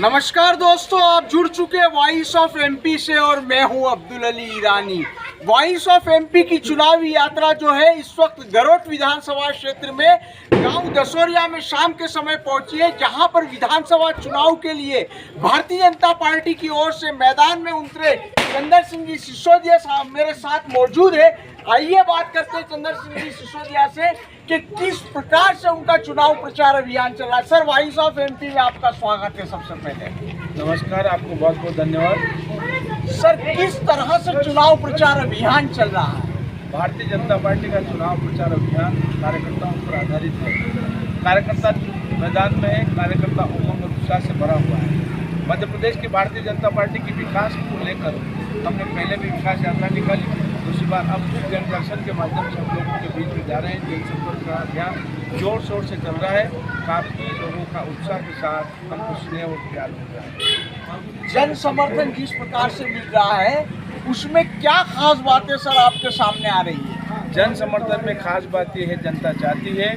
नमस्कार दोस्तों, आप जुड़ चुके हैं वॉइस ऑफ एमपी से और मैं हूं अब्दुल अली ईरानी। वॉइस ऑफ एमपी की चुनावी यात्रा जो है इस वक्त गरोट विधानसभा क्षेत्र में गांव दसोरिया में शाम के समय पहुंची है, जहां पर विधानसभा चुनाव के लिए भारतीय जनता पार्टी की ओर से मैदान में उतरे चंदर सिंह जी सिसोदिया साहब मेरे साथ मौजूद है। आइए बात करते हैं चंदर सिंह जी सिसोदिया से कि किस प्रकार से उनका चुनाव प्रचार अभियान चल रहा है। सर, वॉइस ऑफ एमपी में आपका स्वागत है। सबसे पहले नमस्कार, आपको बहुत बहुत धन्यवाद। सर, किस तरह से चुनाव प्रचार अभियान चल रहा है? भारतीय जनता पार्टी का चुनाव प्रचार अभियान कार्यकर्ताओं पर आधारित है। कार्यकर्ता मैदान में है, कार्यकर्ता उमंग उत्साह से भरा हुआ है। मध्य प्रदेश की भारतीय जनता पार्टी की विकास को लेकर हमने पहले भी विकास यात्रा निकाली, दूसरी बार अब जनदर्शन के माध्यम से हम लोगों के बीच में जा रहे हैं। जनसंपर्क का अभियान जोर शोर से चल रहा है। काफ़ी लोगों का उत्साह के साथ हमको स्नेह और प्यार मिल रहा है। जन समर्थन जिस प्रकार से मिल रहा है उसमें क्या खास बातें सर आपके सामने आ रही है? जन समर्थन में खास बात यह है, जनता चाहती है,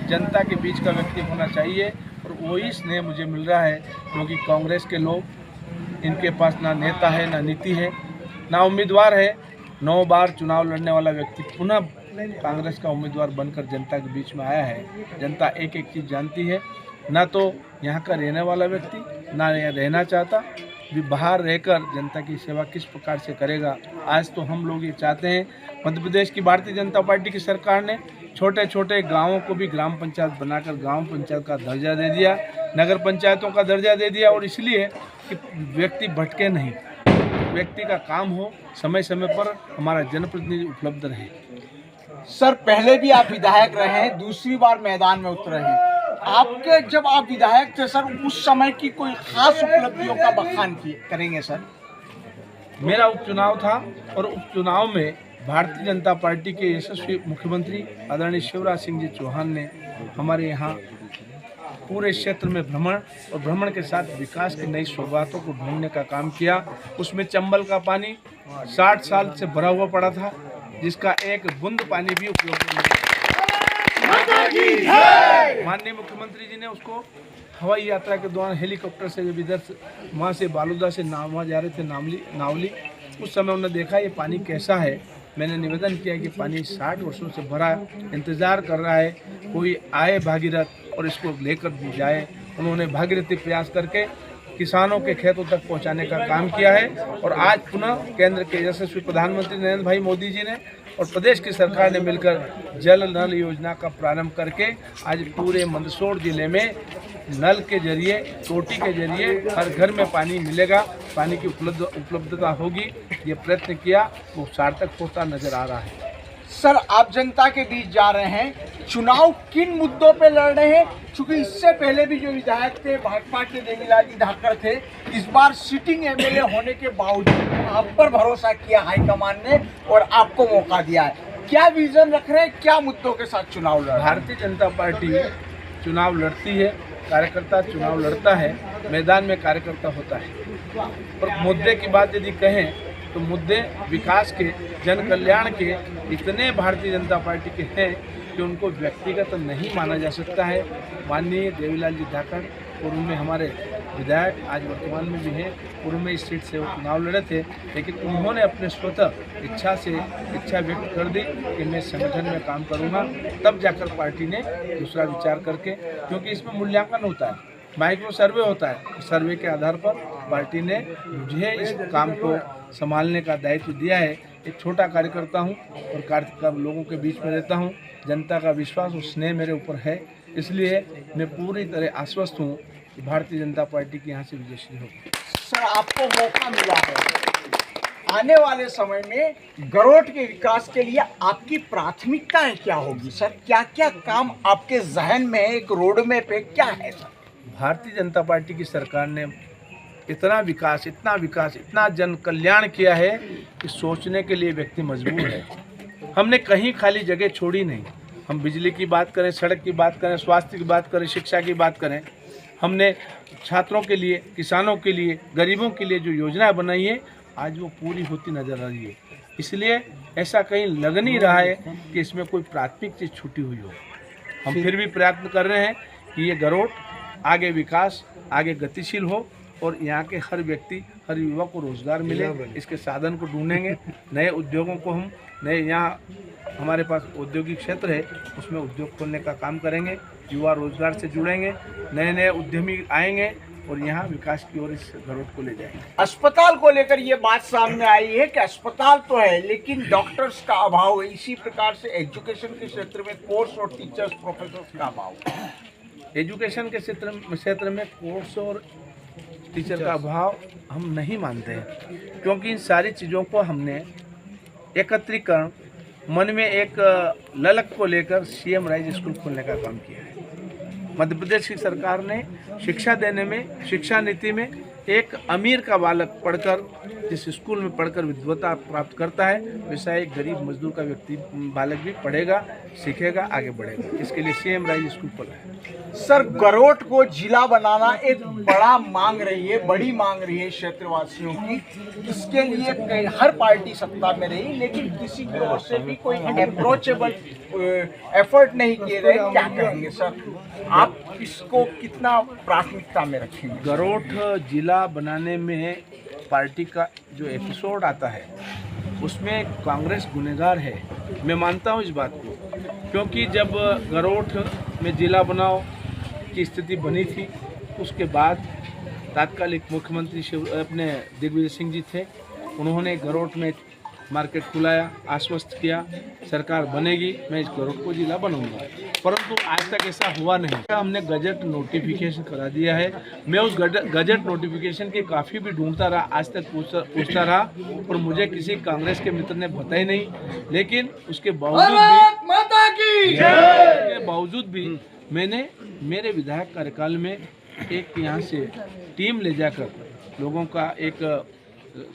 जनता के बीच का व्यक्ति होना चाहिए और वही स्नेह मुझे मिल रहा है, क्योंकि कांग्रेस के लोग, इनके पास ना नेता है, ना नीति है, ना उम्मीदवार है। 9 बार चुनाव लड़ने वाला व्यक्ति पुनः कांग्रेस का उम्मीदवार बनकर जनता के बीच में आया है। जनता एक एक चीज़ जानती है, ना तो यहाँ का रहने वाला व्यक्ति, ना यहाँ रहना चाहता, भी बाहर रहकर जनता की सेवा किस प्रकार से करेगा। आज तो हम लोग ये चाहते हैं, मध्य प्रदेश की भारतीय जनता पार्टी की सरकार ने छोटे छोटे गाँवों को भी ग्राम पंचायत बनाकर ग्राम पंचायत का दर्जा दे दिया, नगर पंचायतों का दर्जा दे दिया, और इसलिए कि व्यक्ति भटके नहीं, व्यक्ति का काम हो, समय समय पर हमारा जनप्रतिनिधि उपलब्ध रहे। सर, पहले भी आप विधायक रहे हैं, दूसरी बार मैदान में उतरे हैं। आपके जब आप विधायक थे सर, उस समय की कोई खास उपलब्धियों का बखान करेंगे सर? मेरा उपचुनाव था और उपचुनाव में भारतीय जनता पार्टी के यशस्वी मुख्यमंत्री आदरणीय शिवराज सिंह जी चौहान ने हमारे यहाँ पूरे क्षेत्र में भ्रमण के साथ विकास की नई शुरुआतों को ढूंढने का काम किया। उसमें चंबल का पानी 60 साल से भरा हुआ पड़ा था, जिसका एक बूंद पानी भी उपलब्ध नहीं। माननीय मुख्यमंत्री जी ने उसको हवाई यात्रा के दौरान हेलीकॉप्टर से जब इधर वहाँ से बालूदा से वहाँ जा रहे थे नावली, उस समय उन्होंने देखा ये पानी कैसा है। मैंने निवेदन किया कि पानी 60 वर्षों से भरा इंतज़ार कर रहा है, कोई आए भागीरथ और इसको लेकर भी जाए। उन्होंने भागीरथी प्रयास करके किसानों के खेतों तक पहुंचाने का काम किया है। और आज पुनः केंद्र के यशस्वी प्रधानमंत्री नरेंद्र भाई मोदी जी ने और प्रदेश की सरकार ने मिलकर जल नल योजना का प्रारंभ करके आज पूरे मंदसौर जिले में नल के जरिए, टोटी के जरिए हर घर में पानी मिलेगा, पानी की उपलब्धता होगी। ये प्रयत्न किया, वो सार्थक होता नजर आ रहा है। सर, आप जनता के बीच जा रहे हैं, चुनाव किन मुद्दों पे लड़ रहे हैं? क्योंकि इससे पहले भी जो विधायक थे भाजपा के देवीलाल जी धाकर थे, इस बार सिटिंग एमएलए होने के बावजूद आप पर भरोसा किया हाईकमान ने और आपको मौका दिया है। क्या विजन रख रहे हैं, क्या मुद्दों के साथ चुनाव लड़ रहे हैं? भारतीय जनता पार्टी चुनाव लड़ती है, कार्यकर्ता चुनाव लड़ता है, मैदान में कार्यकर्ता होता है। और मुद्दे की बात यदि कहें तो मुद्दे विकास के, जन कल्याण के इतने भारतीय जनता पार्टी के हैं कि उनको व्यक्तिगत नहीं माना जा सकता है। माननीय देवीलाल जी धाकर पूर्व में हमारे विधायक आज वर्तमान में भी हैं, पूर्व में इस सीट से वो चुनाव लड़े थे, लेकिन उन्होंने अपने स्वतः इच्छा व्यक्त कर दी कि मैं संगठन में काम करूंगा। तब जाकर पार्टी ने दूसरा विचार करके, क्योंकि इसमें मूल्यांकन होता है, माइक्रो सर्वे होता है, सर्वे के आधार पर पार्टी ने मुझे इस काम को संभालने का दायित्व दिया है। एक छोटा कार्यकर्ता हूं और कार्यकर्ता लोगों के बीच में रहता हूं। जनता का विश्वास और स्नेह मेरे ऊपर है, इसलिए मैं पूरी तरह आश्वस्त हूं कि भारतीय जनता पार्टी की यहाँ से विजयश्री होगी। सर, आपको मौका मिला है, आने वाले समय में गरोट के विकास के लिए आपकी प्राथमिकताएं क्या होगी सर? क्या क्या काम आपके जहन में है, एक रोड मैप पे क्या है सर? भारतीय जनता पार्टी की सरकार ने इतना विकास, इतना जन कल्याण किया है कि सोचने के लिए व्यक्ति मजबूर है। हमने कहीं खाली जगह छोड़ी नहीं। हम बिजली की बात करें, सड़क की बात करें, स्वास्थ्य की बात करें, शिक्षा की बात करें, हमने छात्रों के लिए, किसानों के लिए, गरीबों के लिए जो योजनाएं बनाई है, आज वो पूरी होती नजर आ रही है। इसलिए ऐसा कहीं लग नहीं रहा है कि इसमें कोई प्राथमिक चीज़ छूटी हुई हो। हम फिर भी प्रयत्न कर रहे हैं कि ये गरोट आगे विकास, आगे गतिशील हो और यहाँ के हर व्यक्ति, हर युवा को रोजगार मिले, इसके साधन को ढूंढेंगे। नए उद्योगों को हम नए, यहाँ हमारे पास औद्योगिक क्षेत्र है, उसमें उद्योग खोलने का काम करेंगे। युवा रोजगार से जुड़ेंगे, नए नए उद्यमी आएंगे और यहाँ विकास की ओर इस गरोट को ले जाएंगे। अस्पताल को लेकर ये बात सामने आई है कि अस्पताल तो है लेकिन डॉक्टर्स का अभाव है। इसी प्रकार से एजुकेशन के क्षेत्र में कोर्स और टीचर्स प्रोफेसर्स का अभाव है। एजुकेशन के क्षेत्र में कोर्स और टीचर का अभाव हम नहीं मानते हैं, क्योंकि इन सारी चीज़ों को हमने एकत्रीकरण, मन में एक ललक को लेकर सीएम राइज स्कूल खोलने का काम किया है। मध्य प्रदेश की सरकार ने शिक्षा देने में, शिक्षा नीति में, एक अमीर का बालक पढ़कर, जिस स्कूल में पढ़कर विद्वता प्राप्त करता है, वैसा एक गरीब मजदूर का व्यक्ति बालक भी पढ़ेगा, सीखेगा, आगे बढ़ेगा। इसके लिए सीएम राइज स्कूल खोला है। सर, गरोट को जिला बनाना एक बड़ी मांग रही है क्षेत्रवासियों की। इसके लिए हर पार्टी सत्ता में रही लेकिन किसी की ओर से भी कोई अप्रोचेबल एफर्ट नहीं किए गए। क्या कहेंगे सर, आप इसको कितना प्राथमिकता में रखेंगे? गरोट जिला बनाने में पार्टी का जो एपिसोड आता है उसमें कांग्रेस गुनहगार है, मैं मानता हूँ इस बात को, क्योंकि जब गरोट में जिला बनाओ की स्थिति बनी थी, उसके बाद तात्कालिक मुख्यमंत्री अपने दिग्विजय सिंह जी थे, उन्होंने गरोट में मार्केट खुलाया, आश्वस्त किया सरकार बनेगी, मैं इस गरोट को जिला बनाऊंगा, परंतु आज तक ऐसा हुआ नहीं। हमने गजट नोटिफिकेशन करा दिया है, मैं उस गजट नोटिफिकेशन की काफ़ी भी ढूंढता रहा, आज तक पूछता रहा और मुझे किसी कांग्रेस के मित्र ने बताई नहीं। लेकिन उसके बावजूद भी मैंने मेरे विधायक कार्यकाल में एक यहाँ से टीम ले जाकर, लोगों का एक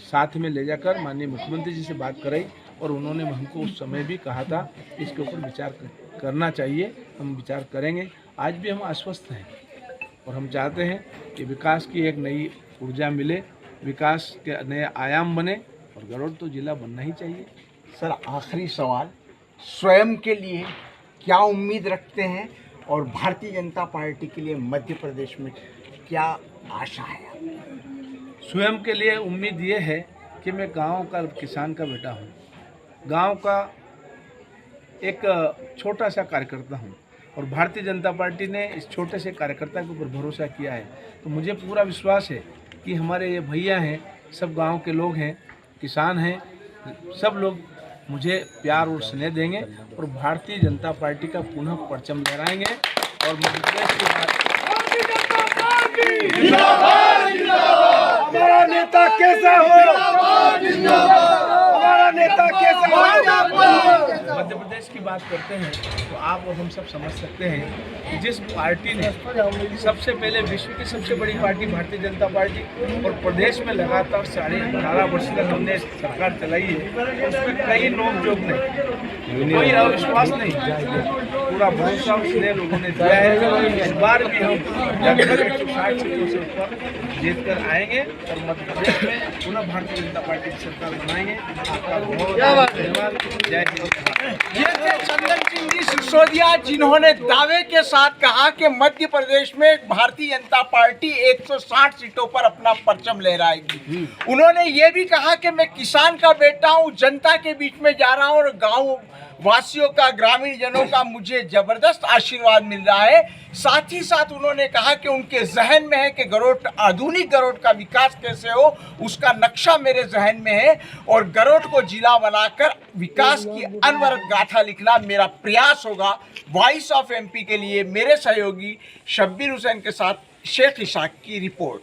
साथ में ले जाकर माननीय मुख्यमंत्री जी से बात कराई और उन्होंने हमको उस समय भी कहा था इसके ऊपर विचार करना चाहिए, हम विचार करेंगे। आज भी हम आश्वस्त हैं और हम चाहते हैं कि विकास की एक नई ऊर्जा मिले, विकास के नए आयाम बने और गरोट तो जिला बनना ही चाहिए। सर, आखिरी सवाल, स्वयं के लिए क्या उम्मीद रखते हैं और भारतीय जनता पार्टी के लिए मध्य प्रदेश में क्या आशा है? स्वयं के लिए उम्मीद ये है कि मैं गांव का किसान का बेटा हूं, गांव का एक छोटा सा कार्यकर्ता हूं और भारतीय जनता पार्टी ने इस छोटे से कार्यकर्ता के ऊपर भरोसा किया है, तो मुझे पूरा विश्वास है कि हमारे ये भैया हैं, सब गांव के लोग हैं, किसान हैं, सब लोग मुझे प्यार और स्नेह देंगे और भारतीय जनता पार्टी का पुनः परचम लहराएंगे और मध्य प्रदेश की हमारा नेता कैसा हो, हमारा नेता कैसा हो। मध्य प्रदेश की बात करते हैं तो आप और हम सब समझ सकते हैं कि जिस पार्टी ने सबसे पहले विश्व की सबसे बड़ी पार्टी भारतीय जनता पार्टी और प्रदेश में लगातार 18.5 वर्ष तक हमने सरकार चलाई है, उसमें कई नोक-झोंक नहीं, कोई अविश्वास नहीं, पूरा भरोसा उसने लोगों ने दिया है। इस बार भी हम लगभग 160 सीटों से ऊपर जीत कर आएंगे और मध्य प्रदेश में पुनः भारतीय जनता पार्टी की सरकार बनाएंगे। आपका बहुत धन्यवाद। जय हिंद। ये थे चंदन सिंह जी सिसोदिया, जिन्होंने दावे के साथ कहा कि मध्य प्रदेश में भारतीय जनता पार्टी 160 सीटों पर अपना परचम लहराएगी। उन्होंने ये भी कहा कि मैं किसान का बेटा हूँ, जनता के बीच में जा रहा हूँ और गाँव वासियों का, ग्रामीण जनों का मुझे जबरदस्त आशीर्वाद मिल रहा है। साथ ही साथ उन्होंने कहा कि उनके जहन में है कि गरोट, आधुनिक गरोट का विकास कैसे हो, उसका नक्शा मेरे जहन में है और गरोट को जिला बनाकर विकास की अनवरत गाथा लिखना मेरा प्रयास होगा। वॉइस ऑफ एमपी के लिए मेरे सहयोगी शब्बीर हुसैन के साथ शेख इसाक की रिपोर्ट।